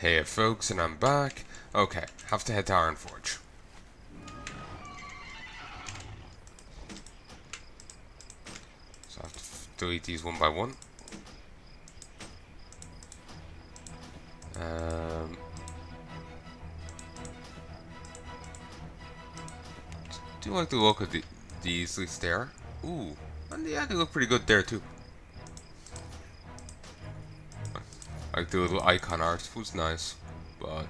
Hey folks, and I'm back. Okay, have to head to Ironforge. So I have to delete these one by one. Do like the look of these, at least there. Ooh, and yeah, they look pretty good there too. Like the little icon art was nice, but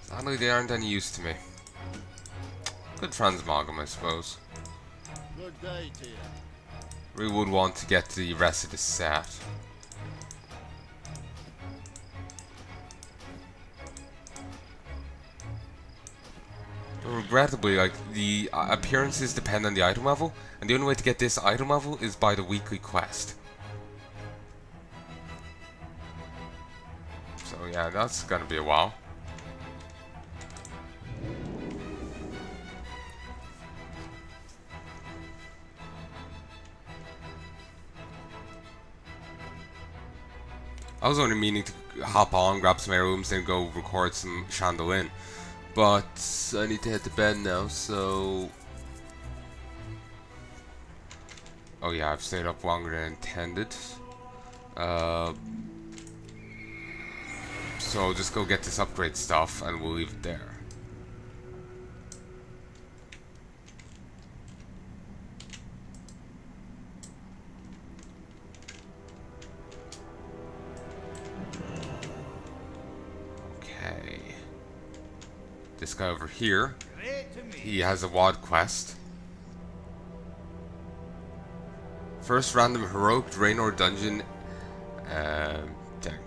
sadly they aren't any use to me. Good transmogam, I suppose. Good day to you. We would want to get the rest of the set. Regrettably, like, the appearances depend on the item level, and the only way to get this item level is by the weekly quest. So yeah, that's gonna be a while. I was only meaning to hop on, grab some heirlooms, then go record some Chandelier. But I need to head to bed now, so... Oh yeah, I've stayed up longer than intended. So I'll just go get this upgrade stuff and we'll leave it there. Okay. This guy over here, he has a WOD quest. First random heroic Draenor dungeon. Dang.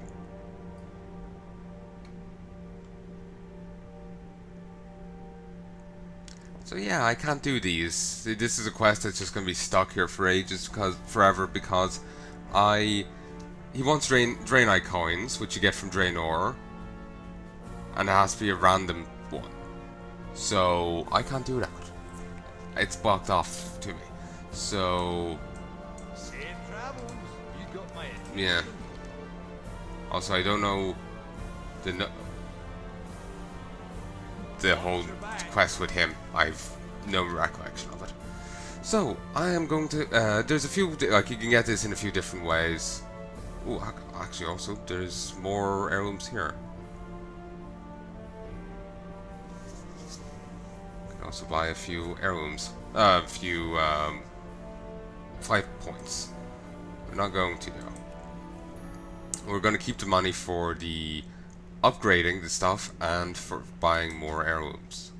So yeah, I can't do these. This is a quest that's just gonna be stuck here for ages, forever, because he wants Draenei coins, which you get from Draenor, and it has to be a random one. So I can't do that. It's blocked off to me. So yeah. Also, I don't know the whole quest with him. I've no recollection of it. So I am going to. There's a few, like, you can get this in a few different ways. Oh, actually, also there's more heirlooms here. You can also buy a few heirlooms, a few fight points. We're not going to though. We're going to keep the money for the upgrading the stuff and for buying more heirlooms.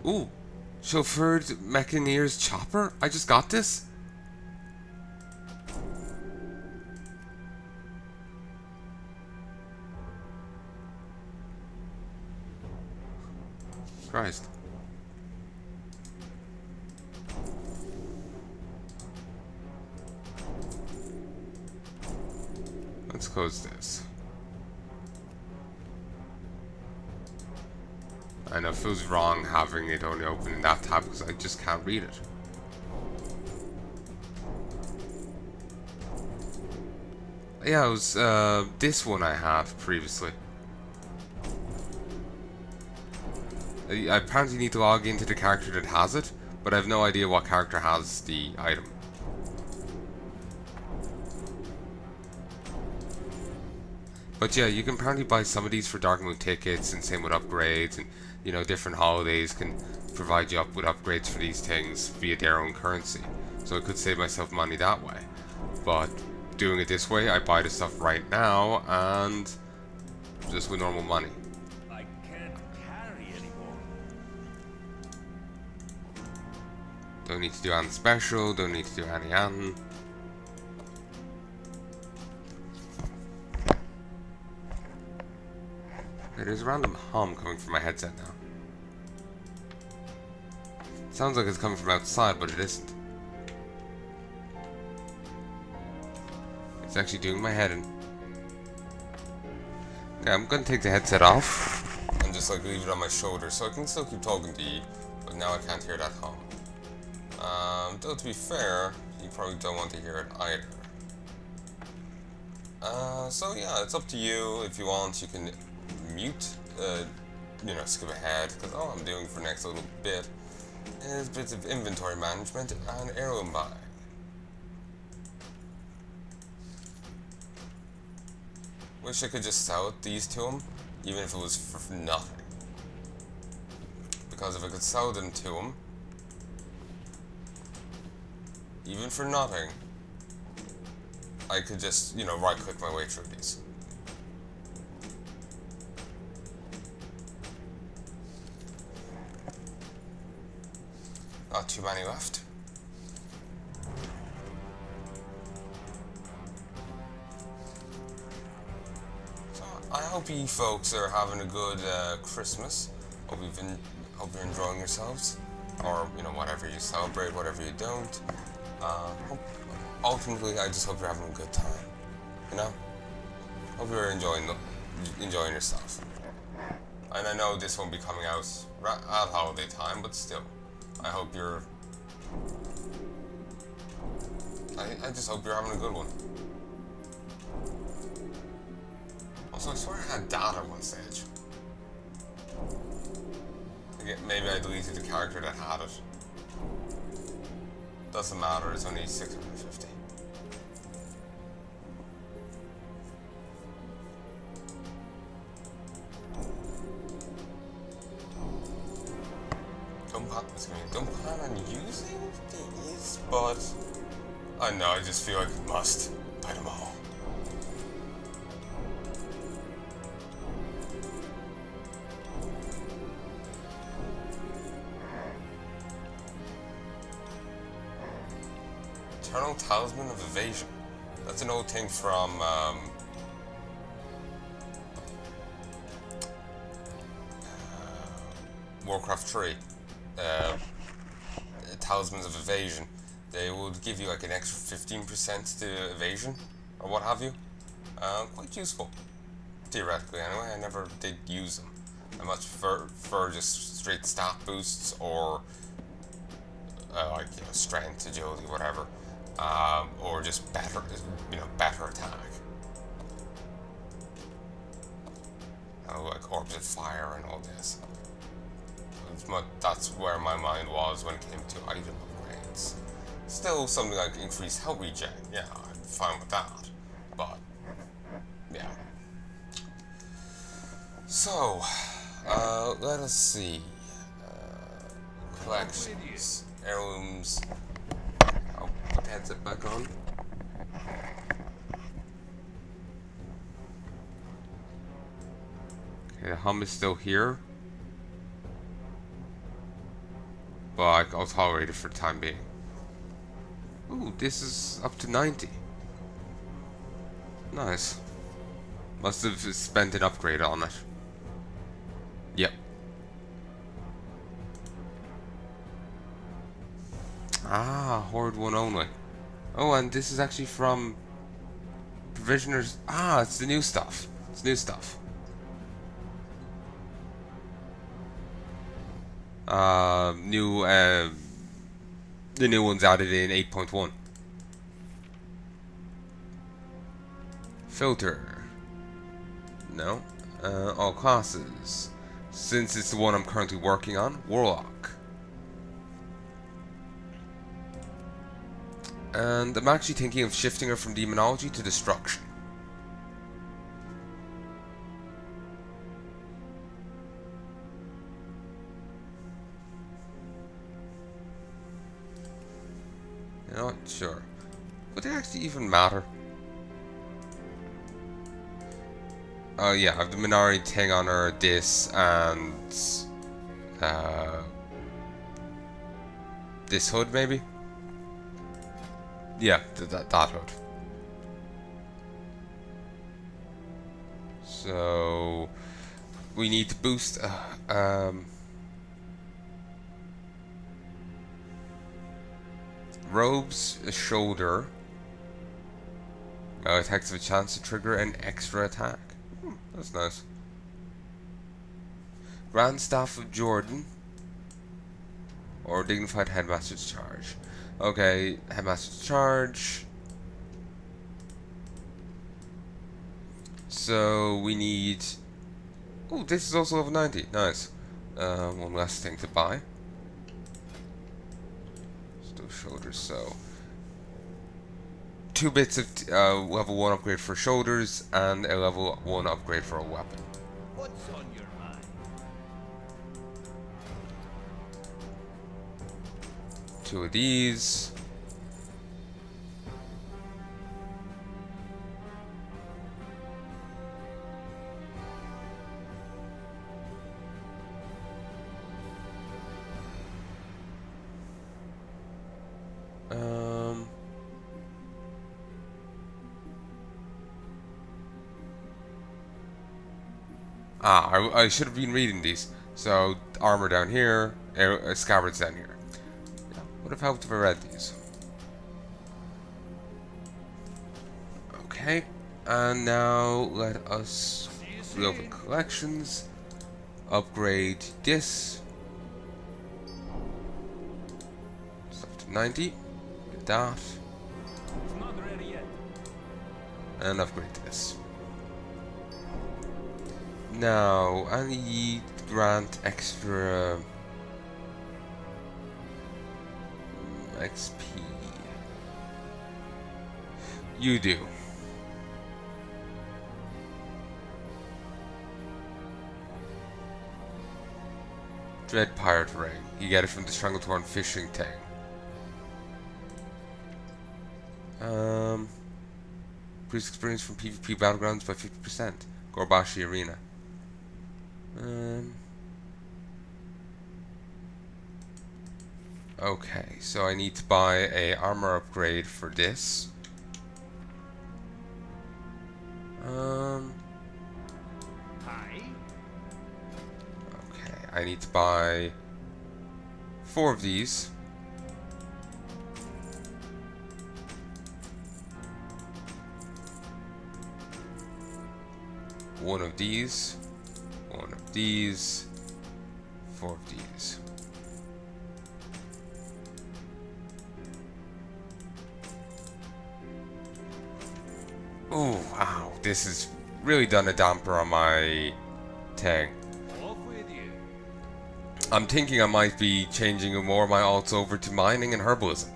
Ooh, chauffeured Mechaneer's chopper? I just got this? Christ. Let's close this. I know it feels wrong having it only open in that tab because I just can't read it. Yeah, it was this one I had previously. I apparently need to log into the character that has it, but I have no idea what character has the item. But yeah, you can apparently buy some of these for Dark Moon tickets, and same with upgrades, and you know, different holidays can provide you up with upgrades for these things via their own currency. So I could save myself money that way. But doing it this way, I buy the stuff right now and just with normal money. I can't carry anymore. Don't need to do anything special, don't need to do anything. There's a random hum coming from my headset now. Sounds like it's coming from outside, but it isn't. It's actually doing my head in. Yeah, I'm gonna take the headset off and just like leave it on my shoulder so I can still keep talking to you, but now I can't hear that hum. Though to be fair, you probably don't want to hear it either. So yeah, it's up to you. If you want, you can mute, skip ahead, because all I'm doing for next little bit is bits of inventory management and heirloom buying. Wish I could just sell these to him, even if it was for nothing. Because if I could sell them to him, even for nothing, I could just, right click my way through these. Not too many left. So I hope you folks are having a good Christmas. Hope you're enjoying yourselves, or whatever you celebrate, whatever you don't. Ultimately, I just hope you're having a good time. Hope you're enjoying yourself. And I know this won't be coming out at holiday time, but still, I hope you're. I just hope you're having a good one. Also, I swear I had data at one stage. Maybe I deleted the character that had it. Doesn't matter, it's only 650. Don't plan on using these, but I know, I just feel like I must buy them all. Eternal Talisman of Evasion. That's an old thing from Warcraft 3. Talismans of Evasion. They would give you like an extra 15% to evasion, or what have you. Quite useful. Theoretically, anyway. I never did use them. I much prefer just straight stat boosts, or strength, agility, whatever. Or just better attack. Like Orbs of Fire and all this. That's where my mind was when it came to item upgrades. Still something like increased health regen. Yeah, I'm fine with that. But yeah. So, let us see. Collections, heirlooms. I'll put the headset back on. Okay, the hum is still here, but I'll tolerate it for the time being. Ooh, this is up to 90. Nice. Must have spent an upgrade on it. Yep. Ah, Horde 1 only. Oh, and this is actually from Provisioners. Ah, it's the new stuff. It's new stuff. The new one's added in 8.1. Filter. No. All classes. Since it's the one I'm currently working on, Warlock. And I'm actually thinking of shifting her from Demonology to Destruction. Not sure. Would it actually even matter? Oh yeah, I have the minority thing on her, this, and this hood maybe? Yeah, that hood. So we need to boost robes, a shoulder. Melee attacks have a chance to trigger an extra attack. That's nice. Grand Staff of Jordan. Or Dignified Headmaster's Charge. Okay, Headmaster's Charge. So we need... Oh, this is also level 90. Nice. One less thing to buy. Still shoulders, so... 2 bits of level 1 upgrade for shoulders and a level 1 upgrade for a weapon. What's on your mind? 2 of these. I should have been reading these. So, armor down here, scabbards down here. Yeah, would have helped if I read these. Okay, and now let us reopen collections, upgrade this. Stuff to 90, get that, It's not ready yet. and upgrade this. Now, I need to grant extra XP. You do. Dread Pirate Ring. You get it from the Stranglethorn fishing thing. Increase experience from PvP battlegrounds by 50%. Gorbashi Arena. Okay, so I need to buy a armor upgrade for this. Hi. Okay, I need to buy 4 of these. One of these. One of these. 4 of these. Oh, wow, this has really done a damper on my thing. Off with you. I'm thinking I might be changing more of my alts over to mining and herbalism.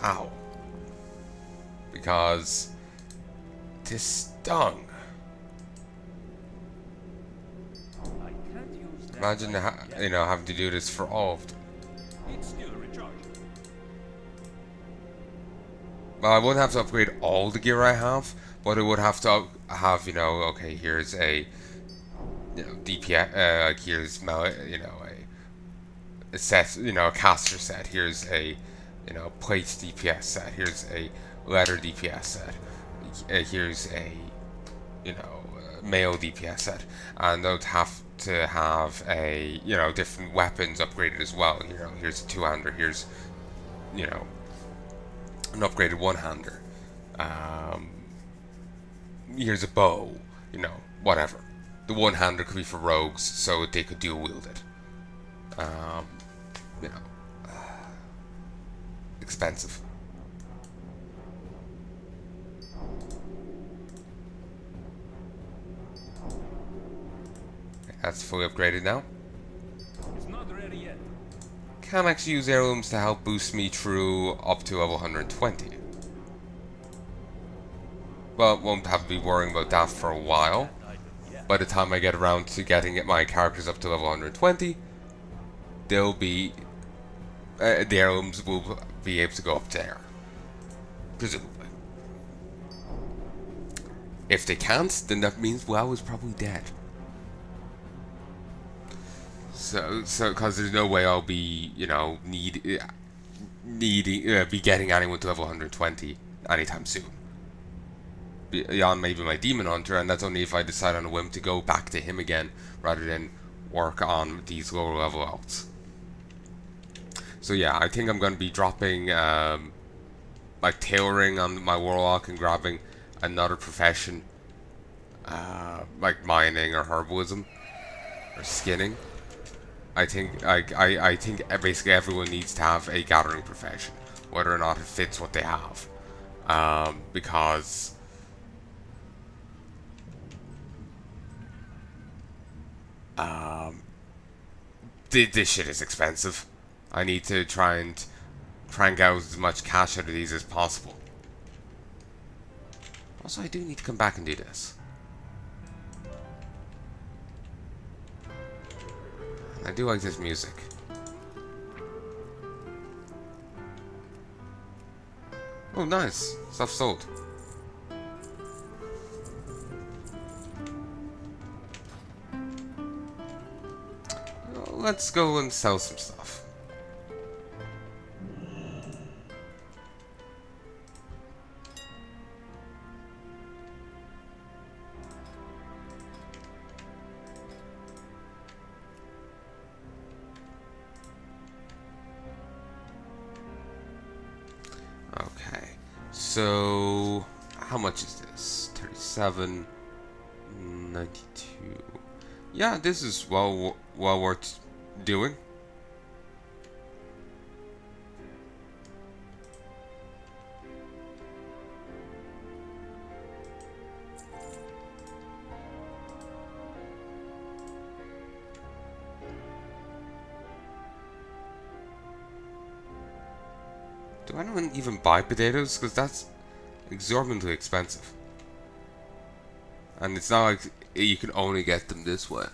Ow. Because this stung. I can't use that. Imagine, having to do this for all of them. It's still recharged. Well, I wouldn't have to upgrade all the gear I have, but I would have to have, okay, here's a, DPS, like here's, a set, a caster set, here's a, plates DPS set, here's a leather DPS set, here's a, male DPS set, and I would have to have a, different weapons upgraded as well, here's a two-hander, here's, an upgraded one-hander. Here's a bow, whatever. The one-hander could be for rogues, so they could dual-wield it. Expensive. Okay, that's fully upgraded now. It's not ready yet. Can actually use heirlooms to help boost me through up to level 120. Well, won't have to be worrying about that for a while. By the time I get around to getting my characters up to level 120, they'll be... the heirlooms will be able to go up there. Presumably. If they can't, then that means WoW is probably dead. So, because there's no way I'll be, be getting anyone to level 120 anytime soon. Beyond maybe my Demon Hunter, and that's only if I decide on a whim to go back to him again, rather than work on these lower level alts. So yeah, I think I'm going to be dropping like tailoring on my warlock and grabbing another profession, like mining or herbalism or skinning. I think basically everyone needs to have a gathering profession, whether or not it fits what they have, because this shit is expensive. I need to try and get as much cash out of these as possible. Also, I do need to come back and do this. I do like this music. Oh, nice. Stuff sold. Well, let's go and sell some stuff. Okay, so how much is this? 37.92. Yeah, this is well worth doing. Do anyone even buy potatoes? Because that's exorbitantly expensive. And it's not like you can only get them this way.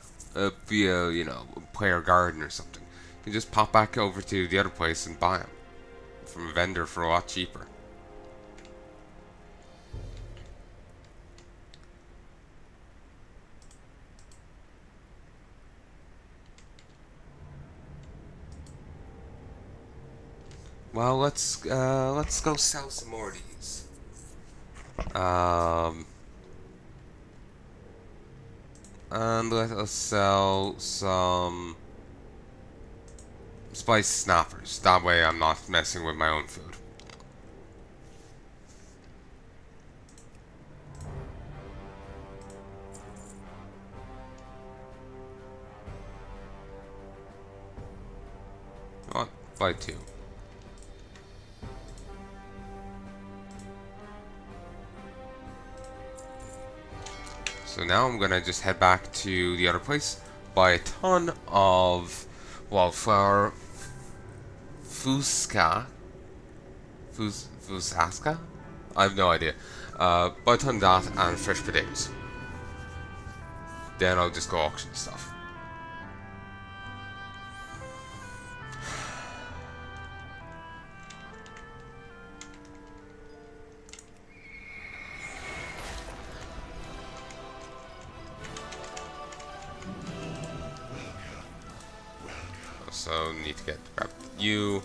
Via, you know, player garden or something. You can just pop back over to the other place and buy them. From a vendor for a lot cheaper. Well, let's go sell some more of these. And let us sell some spice snappers. That way I'm not messing with my own food. What? Buy two. So now I'm gonna just head back to the other place, buy a ton of wildflower fusaska? I have no idea. Buy a ton of that and fresh potatoes. Then I'll just go auction stuff. So need to grab you.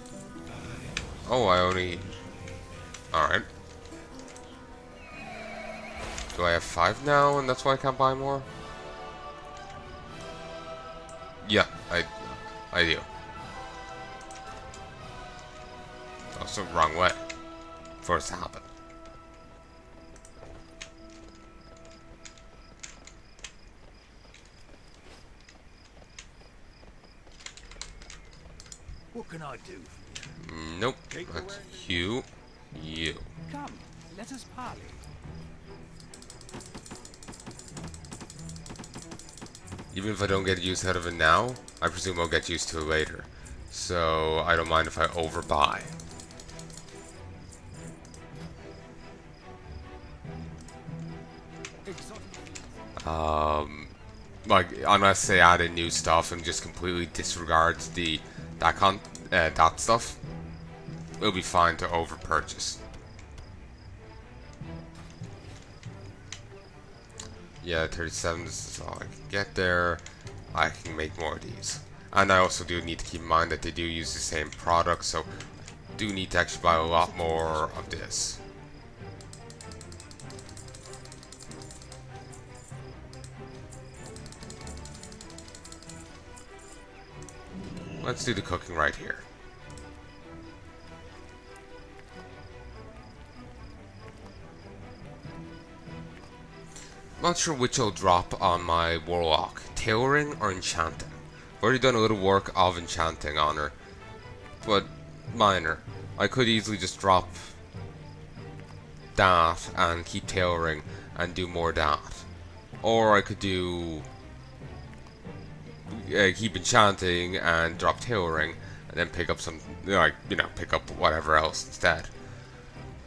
Oh, I only. Alright. Do I have 5 now and that's why I can't buy more? Yeah, I do. Also, wrong way. For it to happen. What can I do? Nope. That's you. You. Come, let us parley. Even if I don't get use out of it now, I presume I'll get used to it later. So I don't mind if I overbuy. Like unless they add in new stuff and just completely disregards that stuff, it'll be fine to over purchase. Yeah, 37 is all I can get there. I can make more of these. And I also do need to keep in mind that they do use the same product, so I do need to actually buy a lot more of this. Let's do the cooking right here. not sure which I'll drop on my Warlock, Tailoring or Enchanting. I've already done a little work of Enchanting on her, but minor. I could easily just drop that and keep Tailoring and do more that. Or I could do keep Enchanting and drop Tailoring and then pick up some, like, you know, pick up whatever else instead.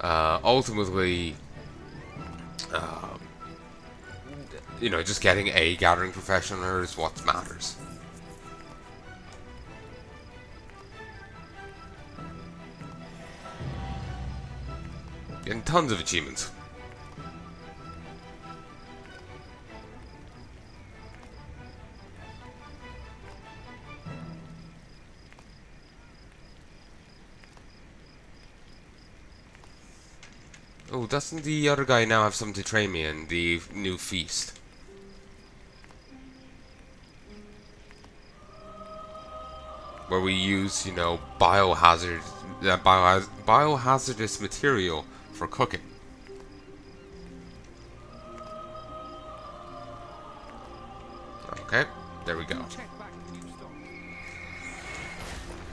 Ultimately, you know, just getting a Gathering Profession on her is what matters. Getting tons of achievements. Oh, doesn't the other guy now have something to train me in? The new feast. Where we use, you know, biohazardous material for cooking. Okay, there we go.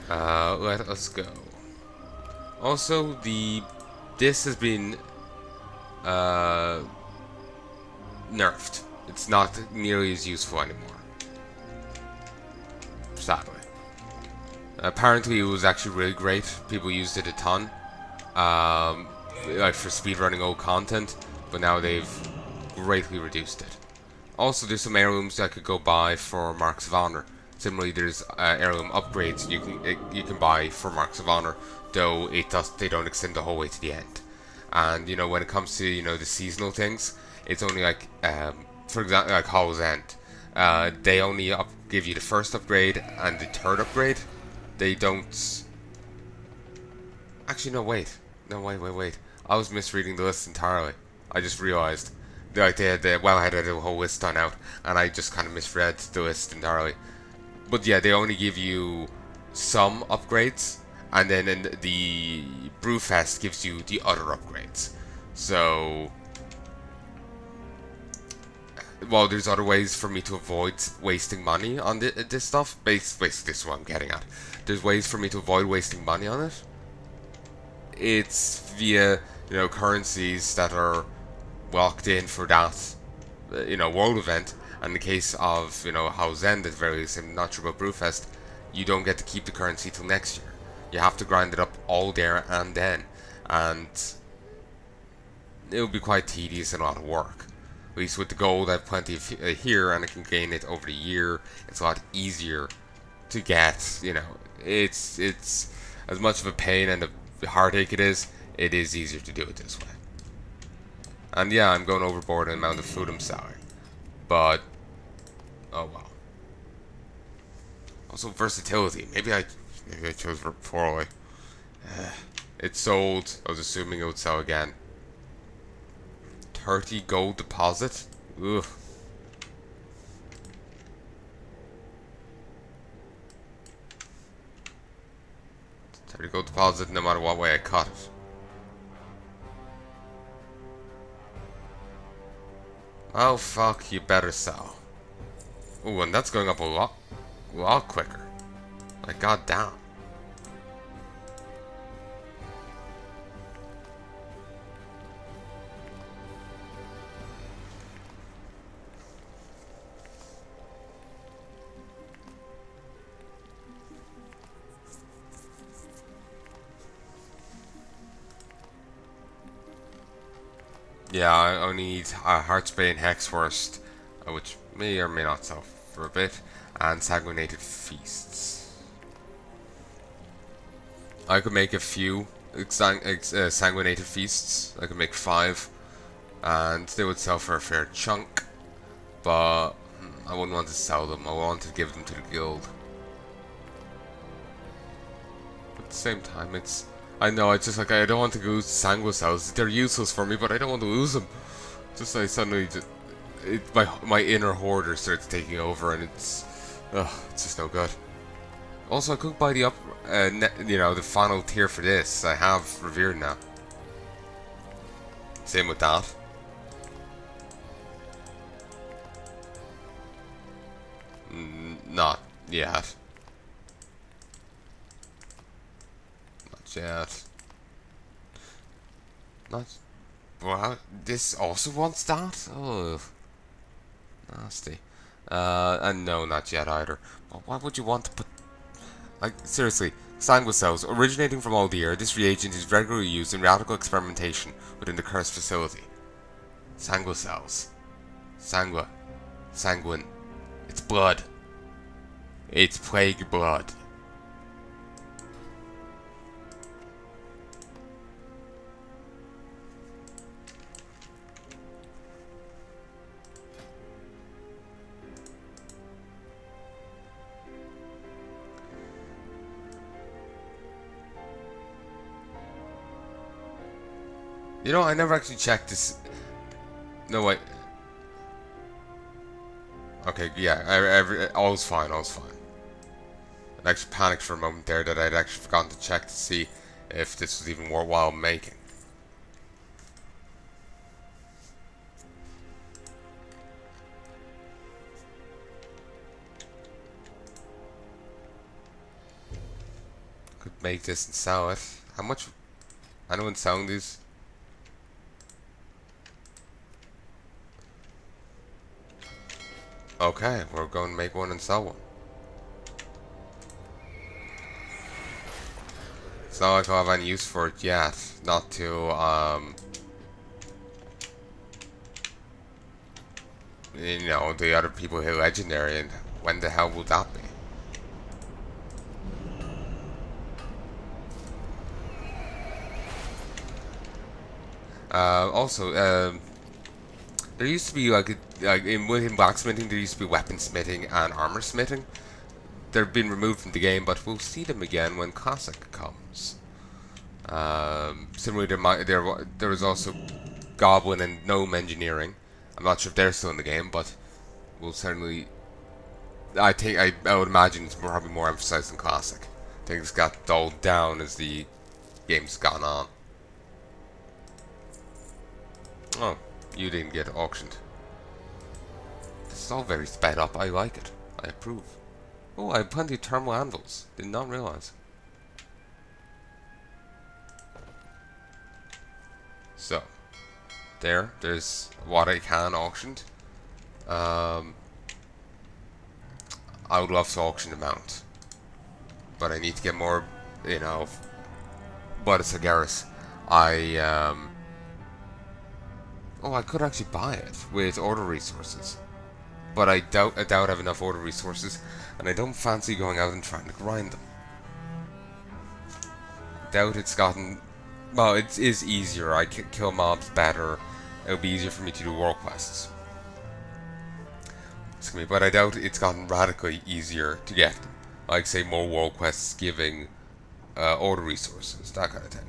Let us go. Also, this has been nerfed. It's not nearly as useful anymore, sadly. Apparently it was actually really great. People used it a ton, like for speedrunning old content, but now they've greatly reduced it. Also, there's some heirlooms I could go buy for Marks of Honor. Similarly, there's heirloom upgrades you can buy for Marks of Honor, though they don't extend the whole way to the end. And you know, when it comes to, you know, the seasonal things, it's only like for example, like Hollow's End. They only give you the first upgrade and the third upgrade. They don't. Actually, no. Wait. I was misreading the list entirely. I just realized, like, they had the Wellhead had a whole list done out, and I just kind of misread the list entirely. But yeah, they only give you some upgrades, and then in the Brewfest gives you the other upgrades. So, well, there's other ways for me to avoid wasting money on this stuff. Basically, this is what I'm getting at. There's ways for me to avoid wasting money on it. It's via, you know, currencies that are locked in for that, you know, world event. And in the case of, you know, Hollow's End, at the very least, I'm not sure about Brewfest, you don't get to keep the currency till next year. You have to grind it up all there and then, and it will be quite tedious and a lot of work. At least with the gold, I have plenty of here, and I can gain it over the year. It's a lot easier to get. You know, it's as much of a pain and a heartache it is easier to do it this way. And yeah, I'm going overboard in the amount of food I'm selling, but oh well. Also, versatility. Maybe I chose poorly. It sold. I was assuming it would sell again. 30 gold deposit? Ugh. 30 gold deposit no matter what way I cut it. Oh fuck, you better sell. Ooh, and that's going up a lot quicker. Like, goddamn. Yeah, I only need Heartsbane Hexworst, which may or may not sell for a bit, and Sanguinated Feasts. I could make a few Sanguinated Feasts. I could make 5, and they would sell for a fair chunk, but I wouldn't want to sell them. I want to give them to the guild. At the same time, I know, it's just like, I don't want to lose Sanguine Cells. They're useless for me, but I don't want to lose them. Just like suddenly, my inner hoarder starts taking over, and it's just no good. Also, I could buy the you know, the final tier for this. I have Revered now. Same with that. Not yet. Not yet. Not. Well, this also wants that? Oh, nasty. And no, not yet either. But why would you want to put... Like, seriously, Sanguine cells. Originating from Aldir, this reagent is regularly used in radical experimentation within the cursed facility. Sanguine cells. Sanguine. It's blood. It's plague blood. You know, I never actually checked this. No, wait. Okay, yeah, all's fine, all's fine. I actually panicked for a moment there that I'd actually forgotten to check to see if this was even worthwhile making. Could make this and sell it. How much? Anyone selling these? Okay, we're going to make one and sell one. It's not like I'll have any use for it yet. Not till, you know, the other people hit legendary, and when the hell will that be? Also, there used to be within blacksmithing, there used to be weaponsmithing and armor smithing. They've been removed from the game, but we'll see them again when Classic comes. Similarly, there was also Goblin and Gnome engineering. I'm not sure if they're still in the game, but we'll certainly. I would imagine it's probably more emphasized in Classic. Things got dulled down as the game's gone on. Oh, you didn't get auctioned. This is all very sped up. I like it. I approve. Oh, I have plenty of thermal anvils. Did not realize. So, there's what I can auctioned. I would love to auction the mount, but I need to get more, you know. But it's a Garrus. Oh, I could actually buy it with order resources, but I doubt I have enough order resources, and I don't fancy going out and trying to grind them. Doubt it's gotten. Well, it is easier. I can kill mobs better. It'll be easier for me to do world quests. Excuse me, but I doubt it's gotten radically easier to get them. Like, say, more world quests giving order resources, that kind of thing.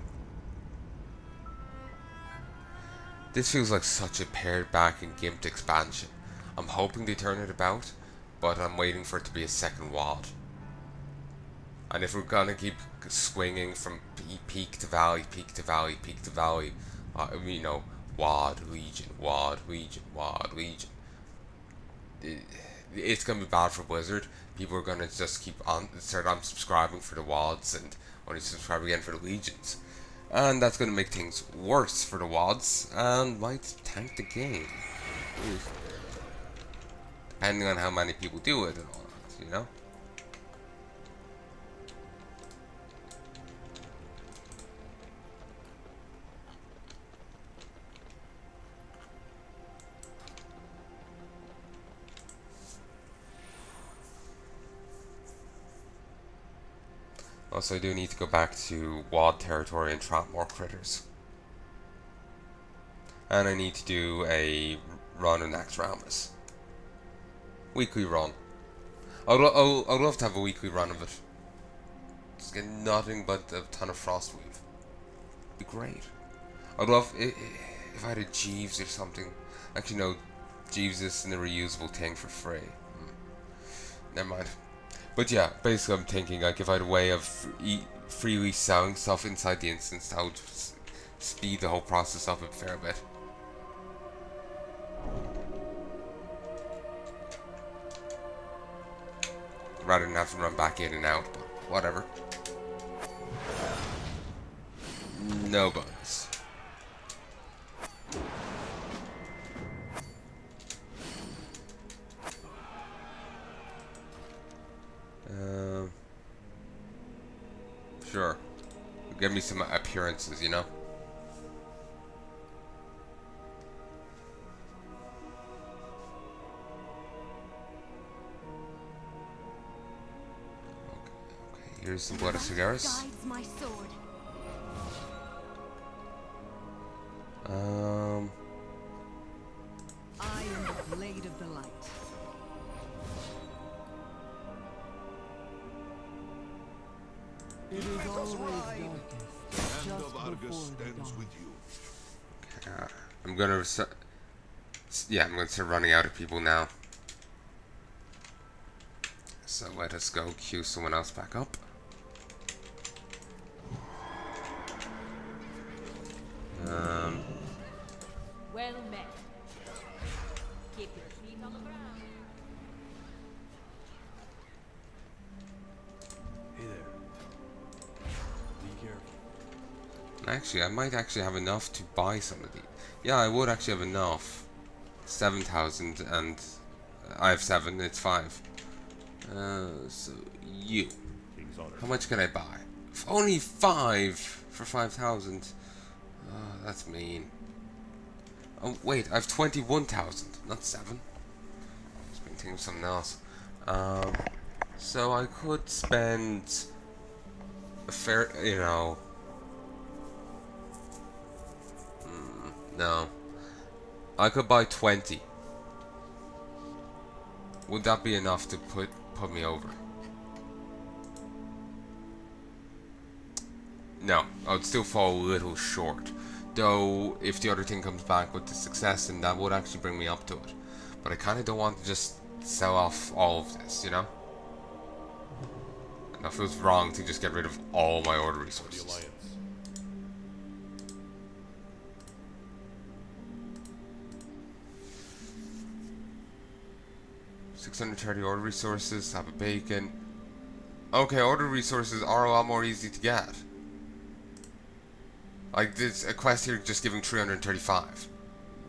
This feels like such a pared back and gimped expansion. I'm hoping they turn it about, but I'm waiting for it to be a second WoD. And if we're gonna keep swinging from peak to valley, peak to valley, peak to valley, you know, WoD, Legion, WoD, Legion, WoD, Legion, it's gonna be bad for Blizzard. People are gonna just start unsubscribing for the WoDs and only subscribe again for the Legions. And that's going to make things worse for the WoDs and might tank the game. Oof. Depending on how many people do it and all that, you know? Also, I do need to go back to WoD territory and trap more critters. And I need to do a run in Naxxramas. Weekly run. I'd love to have a weekly run of it. Just get nothing but a ton of Frostweave. Be great. I'd love if I had a Jeeves or something. Actually, no, Jeeves is a reusable thing for free. Never mind. But yeah, basically I'm thinking like if I had a way of freely selling stuff inside the instance, that would speed the whole process up a fair bit. rather than have to run back in and out, but whatever. No bugs. Sure. Give me some appearances, you know? Okay, here's some blood of cigars. Guides my sword. I am the blade of the light. It is always darkest. Hand of Argus stands with you. I'm gonna I'm gonna start running out of people now. So let us go queue someone else back up. Well met. Keep your feet on the ground. Hey there. Be careful. Actually, I might actually have enough to buy some of these. Yeah, I would actually have enough. 7,000, and I have 7, it's 5. So you. How much can I buy? Only 5 for 5,000. Oh, that's mean. Oh, wait, I have 21,000, not 7. I was been thinking of something else. So I could spend a fair, you know. No. I could buy 20. Would that be enough to put me over? No, I would still fall a little short. Though, if the other thing comes back with the success, then that would actually bring me up to it. But I kind of don't want to just sell off all of this, you know? And it feels wrong to just get rid of all my order resources. 630 order resources, have a bacon. Okay, order resources are a lot more easy to get. Like, there's a quest here just giving 335.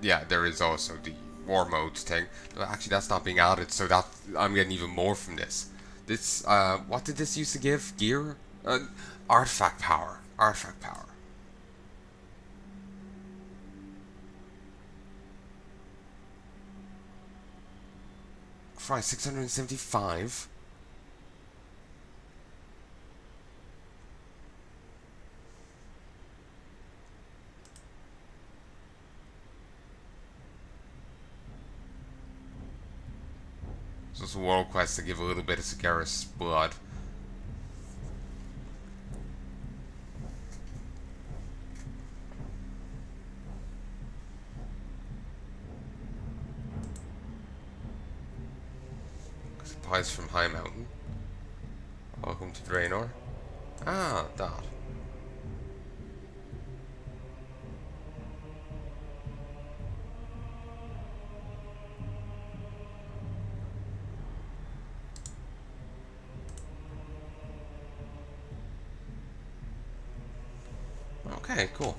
Yeah, there is also the war mode thing. But actually, that's not being added, so that I'm getting even more from this. This, what did this used to give? Gear? Artifact power. Artifact power. Christ, 675. So it's a world quest to give a little bit of Sagaris blood. Supplies from High Mountain. Welcome to Draenor. Ah, that. Okay, cool.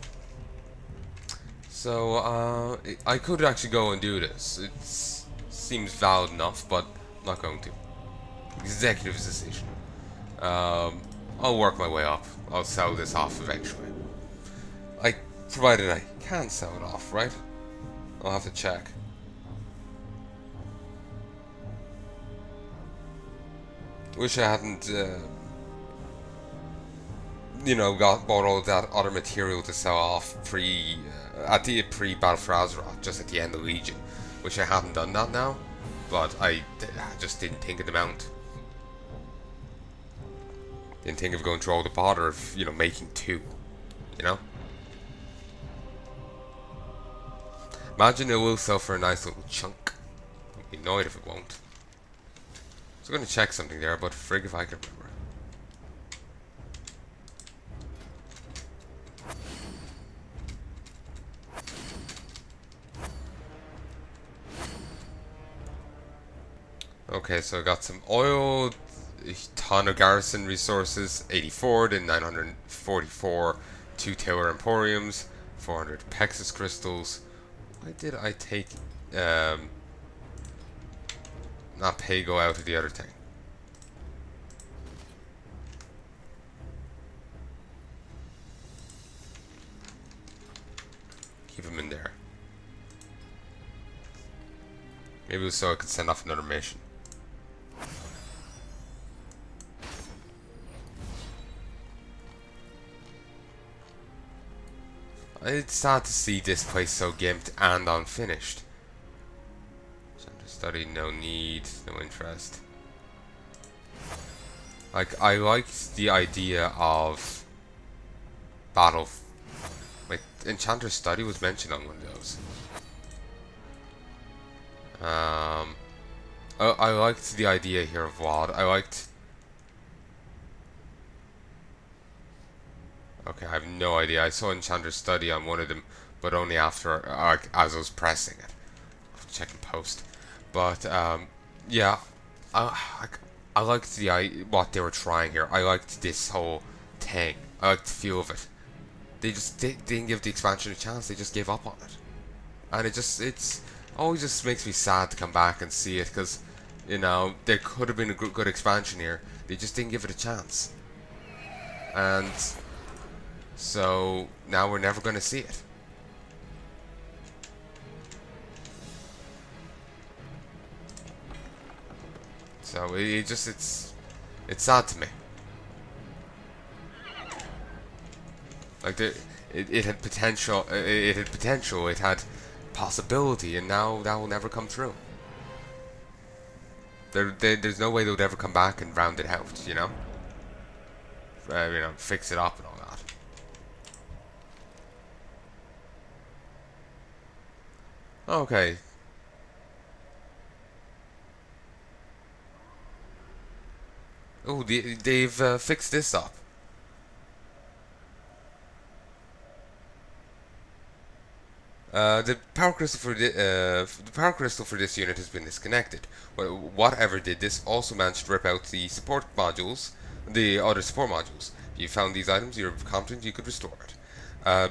So, I could actually go and do this. It seems valid enough, but I'm not going to. Executive decision. I'll work my way up. I'll sell this off eventually. Provided I can sell it off, right? I'll have to check. Wish I hadn't, you know, bought all that other material to sell off at the pre-Battle for Azeroth, just at the end of Legion. Wish I hadn't done that now, but I just didn't think of the amount. Didn't think of going through all the bother of, you know, making 2, you know? Imagine it will sell for a nice little chunk. I'll be annoyed if it won't. So I'm gonna check something there, but frig if I can remember. Okay, so I got some oil, a ton of garrison resources, 84, then 944, 2 Tower Emporiums, 400 Pexus crystals. Why did I take not Pago out of the other thing? Keep him in there. Maybe it was so I could send off another mission. It's sad to see this place so gimped and unfinished. Center study, no need, no interest. Like, I liked the idea of battle. Like, Enchanter Study was mentioned on one of those. I liked the idea here of WoD. I liked. Okay, I have no idea. I saw Enchanter Study on one of them, but only after, as I was pressing it. I'll check in post. But yeah, I liked what they were trying here. I liked this whole thing. I liked the feel of it. They just didn't give the expansion a chance. They just gave up on it, and it's always just makes me sad to come back and see it, because you know there could have been a good expansion here. They just didn't give it a chance, and so now we're never going to see it. So it's sad to me. Like it had potential. It had potential. It had possibility, and now that will never come through. There's no way they would ever come back and round it out. You know, fix it up and all that. Okay. Oh, they've fixed this up. The power crystal for this unit has been disconnected. Whatever did this also managed to rip out the support modules, the other support modules. If you found these items, you're confident you could restore it.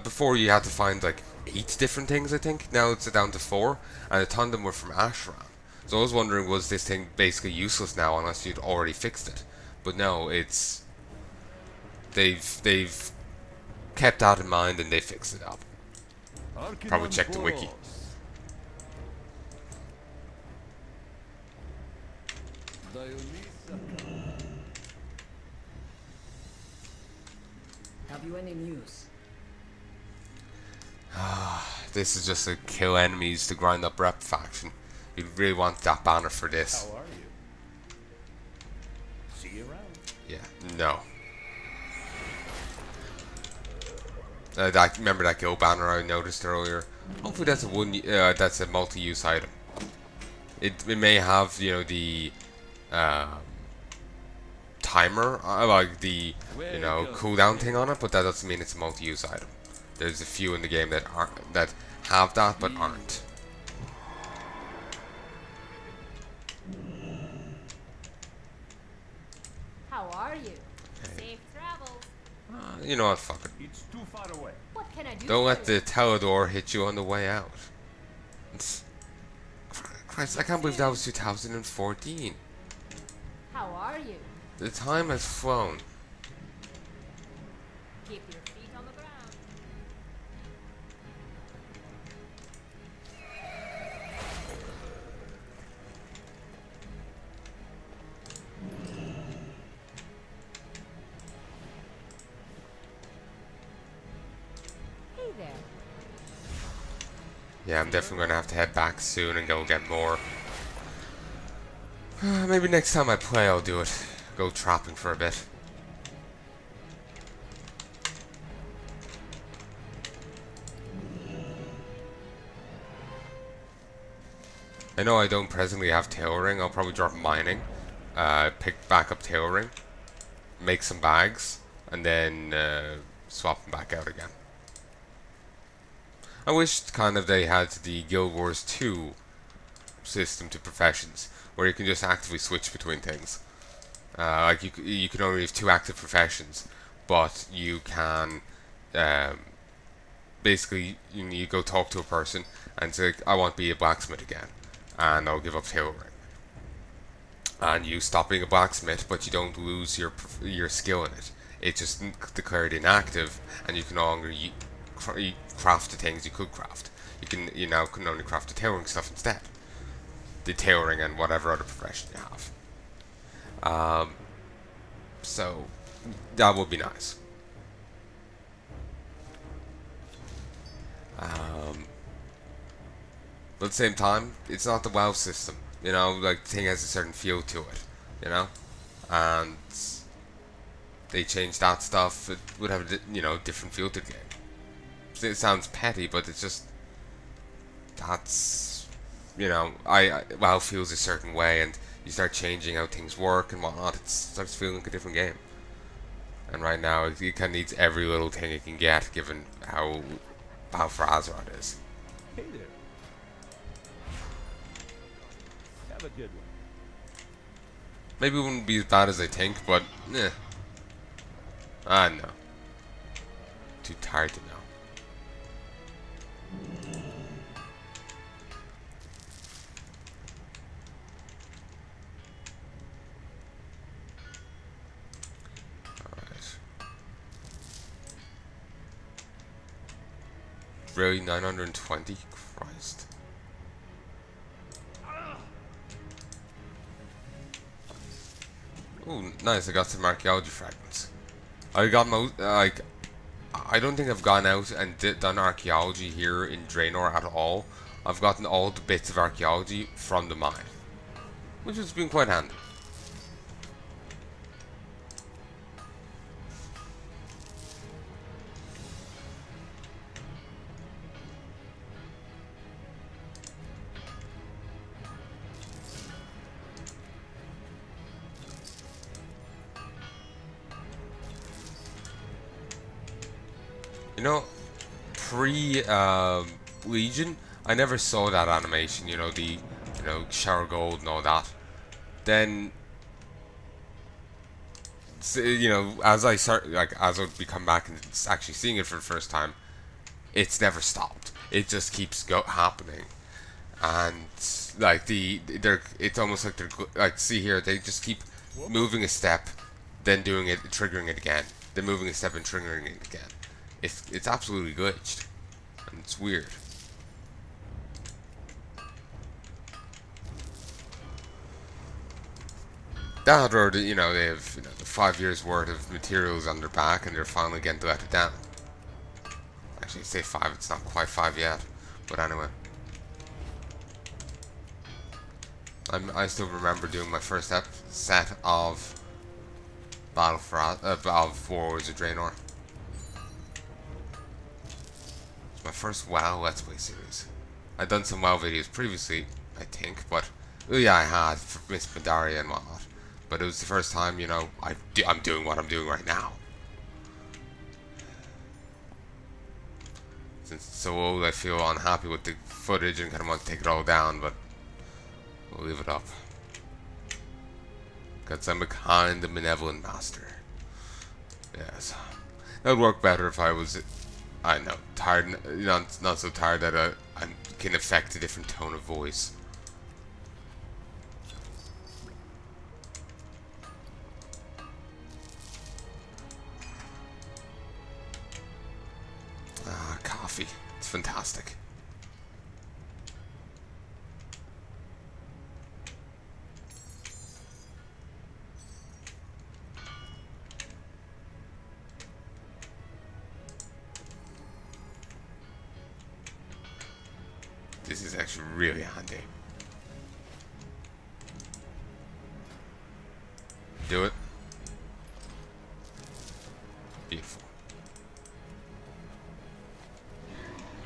Before you had to find like 8 different things, I think. Now it's down to 4, and a ton of them were from Ashram. So I was wondering, was this thing basically useless now unless you'd already fixed it? But no, it's they've kept that in mind and they fixed it up. Probably check the wiki. Have you any news? This is just a kill enemies to grind up rep faction. You really want that banner for this. How are you? See you around. Yeah, no. Remember that Go banner I noticed earlier? Hopefully that's a multi-use item. It may have, you know, the timer, like the cooldown thing on it, but that doesn't mean it's a multi-use item. There's a few in the game that have that but aren't. How are you? Safe travels. You know what? Fuck it. It's too far away. What can I do? Don't for let you? the Teledor hit you on the way out. Christ, I can't believe that was 2014. How are you? The time has flown. Keep your feet on the ground. Hey there. Yeah, I'm definitely going to have to head back soon and go get more. Maybe next time I play I'll do it. Go trapping for a bit. I know I don't presently have tailoring. I'll probably drop mining, pick back up tailoring, make some bags, and then swap them back out again. I wish kind of they had the Guild Wars 2 system to professions, where you can just actively switch between things. Like you can only have 2 active professions, but you can um, basically you go talk to a person and say, I want to be a blacksmith again, and I'll give up tailoring. And you stop being a blacksmith, but you don't lose your skill in it. It's just declared inactive, and you can no longer craft the things you could craft. You now can only craft the tailoring stuff instead. The tailoring and whatever other profession you have. So that would be nice. But at the same time, it's not the WoW system. Like the thing has a certain feel to it. And they changed that stuff. It would have a different feel to the game. It sounds petty, but it's just that's WoW feels a certain way, and you start changing how things work and whatnot. It starts feeling like a different game. And right now, it kind of needs every little thing it can get, given how powerful Azeroth is. Hey there. Have a good one. Maybe it wouldn't be as bad as I think, but no. Too tired to know. Really, 920? Christ. Ooh, nice, I got some archaeology fragments. I got I don't think I've gone out and done archaeology here in Draenor at all. I've gotten all the bits of archaeology from the mine, which has been quite handy. Pre Legion, I never saw that animation. The shower gold and all that. Then, as I start, as I become back and actually seeing it for the first time, it's never stopped. It just keeps happening, and it's almost like they're see here, they just keep moving a step, then doing it, triggering it again, then moving a step and triggering it again. It's absolutely glitched, and it's weird. That, or they have the 5 years worth of materials on their back, and they're finally getting to let it down. Actually, I say 5. It's not quite 5 yet, but anyway. I still remember doing my first set of of Warlords of Draenor. My first WoW Let's Play series. I'd done some WoW videos previously, I think, but yeah, I had for Miss Pandaria and whatnot. But it was the first time, I'm doing what I'm doing right now. Since it's so old, I feel unhappy with the footage and kind of want to take it all down, but we'll leave it up. Because I'm a kind and benevolent master. Yes. That would work better if I was, I know, tired, not so tired that I can affect a different tone of voice. Ah, coffee. It's fantastic. This is actually really handy. Do it. Beautiful.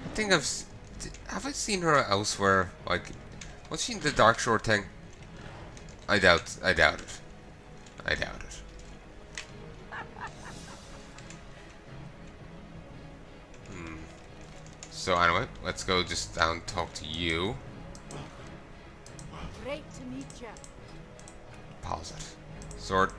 I think have I seen her elsewhere? Was she in the Dark Shore thing? I doubt it. I doubt it. So anyway, let's go just down and talk to you. Great to meet you. Pause it. Sword.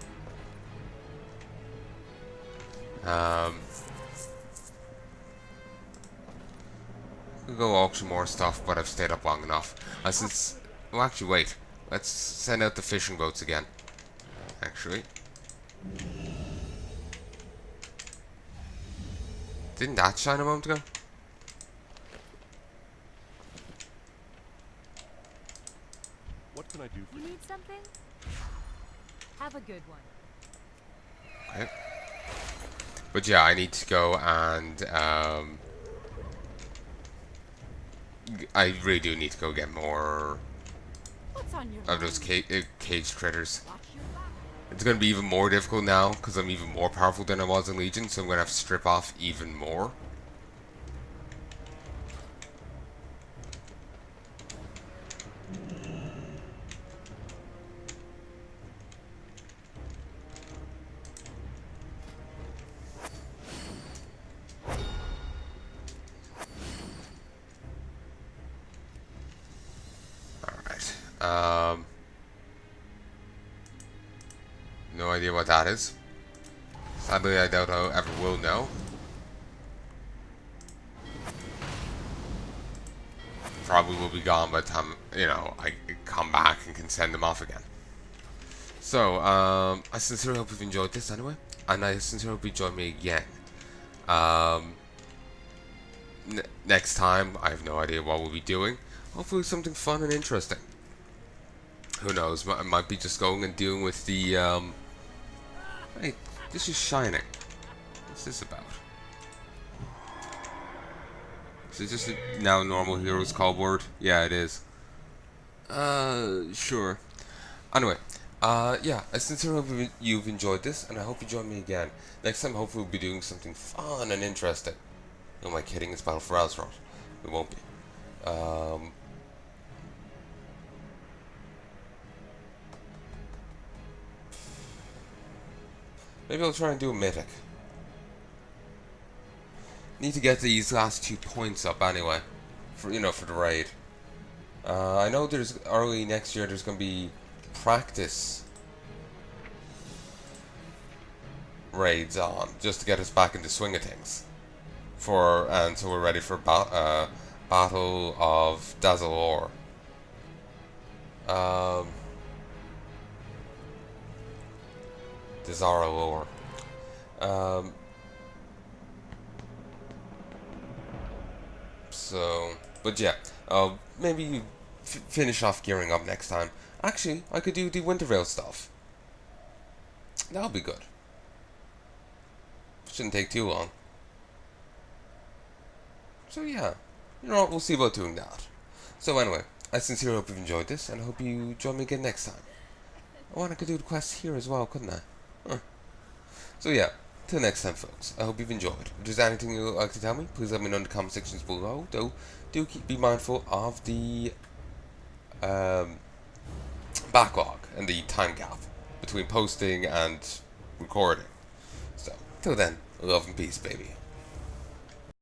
We'll go auction more stuff, but I've stayed up long enough. Since, well, actually, wait. Let's send out the fishing boats again. Actually, didn't that shine a moment ago? What can I do for You you? need something? Have a good one. Okay. But yeah, I need to go and I really do need to go get more What's on your of those mind? caged critters. Watch your back. It's going to be even more difficult now because I'm even more powerful than I was in Legion, so I'm going to have to strip off even more. Alright. No idea what that is. Sadly, I doubt I ever will know. Probably will be gone by the time, you know, I come back and can send them off again. So, I sincerely hope you've enjoyed this anyway. And I sincerely hope you join me again. Next time, I have no idea what we'll be doing. Hopefully something fun and interesting. Who knows, I might be just going and dealing with the, hey, this is shining. What's this about? Is it just a now normal heroes call word? Yeah, it is. Sure. Anyway, yeah, I sincerely hope you've enjoyed this, and I hope you join me again. Next time, hopefully we'll be doing something fun and interesting. No, am I kidding? It's Battle for Azeroth. It won't be. Maybe I'll try and do a mythic. Need to get these last 2 points up anyway, for for the raid. I know there's early next year. There's gonna be practice raids on just to get us back into swing of things. And so we're ready for Battle of Dazzle. Desara lore. So, but yeah, maybe finish off gearing up next time. Actually, I could do the Wintervale stuff. That'll be good. Shouldn't take too long. So yeah, we'll see about doing that. So anyway, I sincerely hope you've enjoyed this, and I hope you join me again next time. Oh, and I could do the quest here as well, couldn't I? Huh. So yeah, till next time, folks. I hope you've enjoyed. If there's anything you'd like to tell me, please let me know in the comment sections below. Though, be mindful of the backlog and the time gap between posting and recording. So, till then, love and peace, baby.